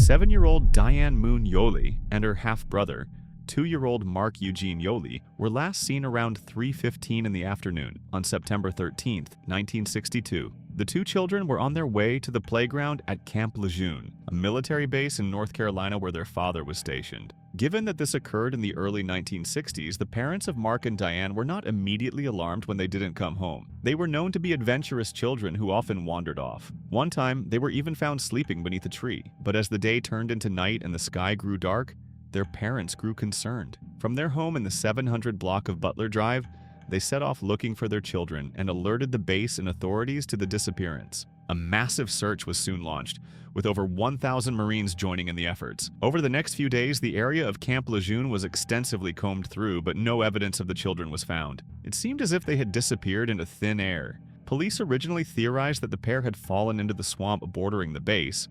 7-year-old Diane Moon Yoli and her half-brother, 2-year-old Mark Eugene Yoli, were last seen around 3:15 in the afternoon on September 13, 1962. The two children were on their way to the playground at Camp Lejeune, a military base in North Carolina where their father was stationed. Given that this occurred in the early 1960s, the parents of Mark and Diane were not immediately alarmed when they didn't come home. They were known to be adventurous children who often wandered off. One time, they were even found sleeping beneath a tree, but as the day turned into night and the sky grew dark, their parents grew concerned. From their home in the 700 block of Butler Drive, they set off looking for their children and alerted the base and authorities to the disappearance. A massive search was soon launched, with over 1,000 Marines joining in the efforts. Over the next few days, the area of Camp Lejeune was extensively combed through, but no evidence of the children was found. It seemed as if they had disappeared into thin air. Police originally theorized that the pair had fallen into the swamp bordering the base,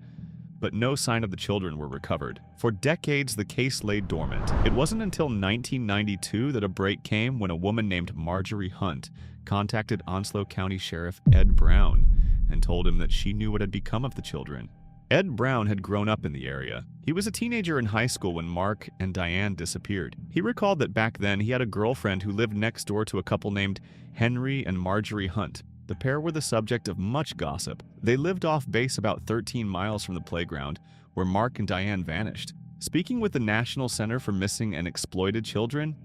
but no sign of the children were recovered. For decades, the case lay dormant. It wasn't until 1992 that a break came when a woman named Marjorie Hunt contacted Onslow County Sheriff Ed Brown and told him that she knew what had become of the children. Ed Brown had grown up in the area. He was a teenager in high school when Mark and Diane disappeared. He recalled that back then he had a girlfriend who lived next door to a couple named Henry and Marjorie Hunt. The pair were the subject of much gossip. They lived off base about 13 miles from the playground, where Mark and Diane vanished. Speaking with the National Center for Missing and Exploited Children,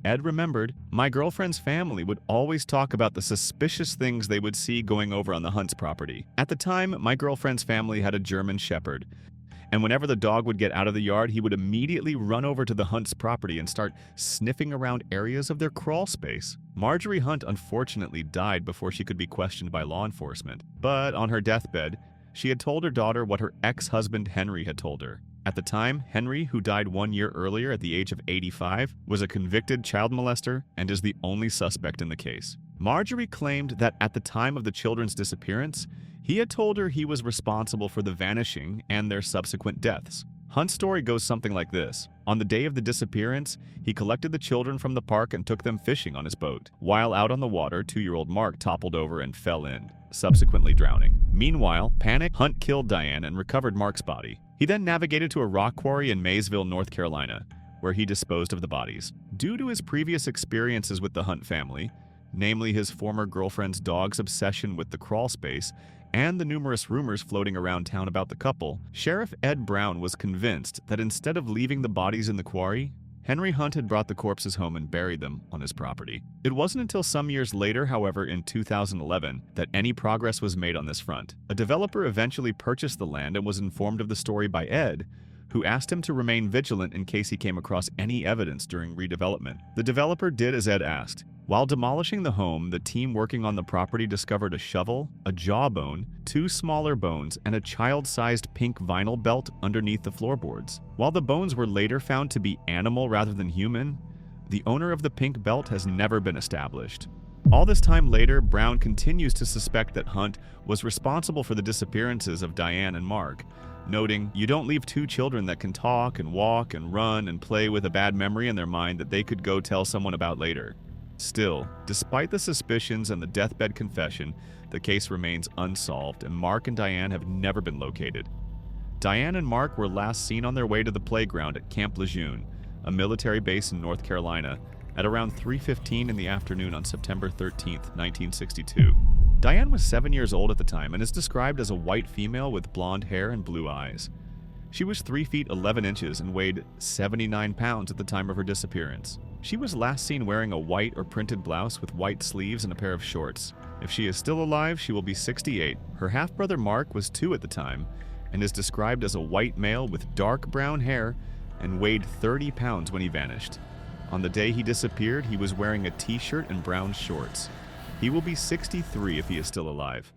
Ed remembered, "My girlfriend's family would always talk about the suspicious things they would see going over on the Hunt's property. At the time, my girlfriend's family had a German Shepherd, and whenever the dog would get out of the yard, he would immediately run over to the Hunt's property and start sniffing around areas of their crawl space." Marjorie Hunt unfortunately died before she could be questioned by law enforcement, but on her deathbed, she had told her daughter what her ex-husband Henry had told her. At the time, Henry, who died 1 year earlier at the age of 85, was a convicted child molester and is the only suspect in the case. Marjorie claimed that at the time of the children's disappearance, he had told her he was responsible for the vanishing and their subsequent deaths. Hunt's story goes something like this. On the day of the disappearance, he collected the children from the park and took them fishing on his boat. While out on the water, 2-year-old Mark toppled over and fell in, subsequently drowning. Meanwhile, panicked, Hunt killed Diane and recovered Mark's body. He then navigated to a rock quarry in Maysville, North Carolina, where he disposed of the bodies. Due to his previous experiences with the Hunt family, namely his former girlfriend's dog's obsession with the crawl space and the numerous rumors floating around town about the couple, Sheriff Ed Brown was convinced that instead of leaving the bodies in the quarry, Henry Hunt had brought the corpses home and buried them on his property. It wasn't until some years later, however, in 2011, that any progress was made on this front. A developer eventually purchased the land and was informed of the story by Ed, who asked him to remain vigilant in case he came across any evidence during redevelopment. The developer did as Ed asked. While demolishing the home, the team working on the property discovered a shovel, a jawbone, 2 smaller bones, and a child-sized pink vinyl belt underneath the floorboards. While the bones were later found to be animal rather than human, the owner of the pink belt has never been established. All this time later, Brown continues to suspect that Hunt was responsible for the disappearances of Diane and Mark, noting, "You don't leave 2 children that can talk and walk and run and play with a bad memory in their mind that they could go tell someone about later." Still, despite the suspicions and the deathbed confession, the case remains unsolved and Mark and Diane have never been located. Diane and Mark were last seen on their way to the playground at Camp Lejeune, a military base in North Carolina, at around 3:15 in the afternoon on September 13, 1962. Diane was 7 years old at the time and is described as a white female with blonde hair and blue eyes. She was 3 feet 11 inches and weighed 79 pounds at the time of her disappearance. She was last seen wearing a white or printed blouse with white sleeves and a pair of shorts. If she is still alive, she will be 68. Her half-brother Mark was 2 at the time and is described as a white male with dark brown hair and weighed 30 pounds when he vanished. On the day he disappeared, he was wearing a t-shirt and brown shorts. He will be 63 if he is still alive.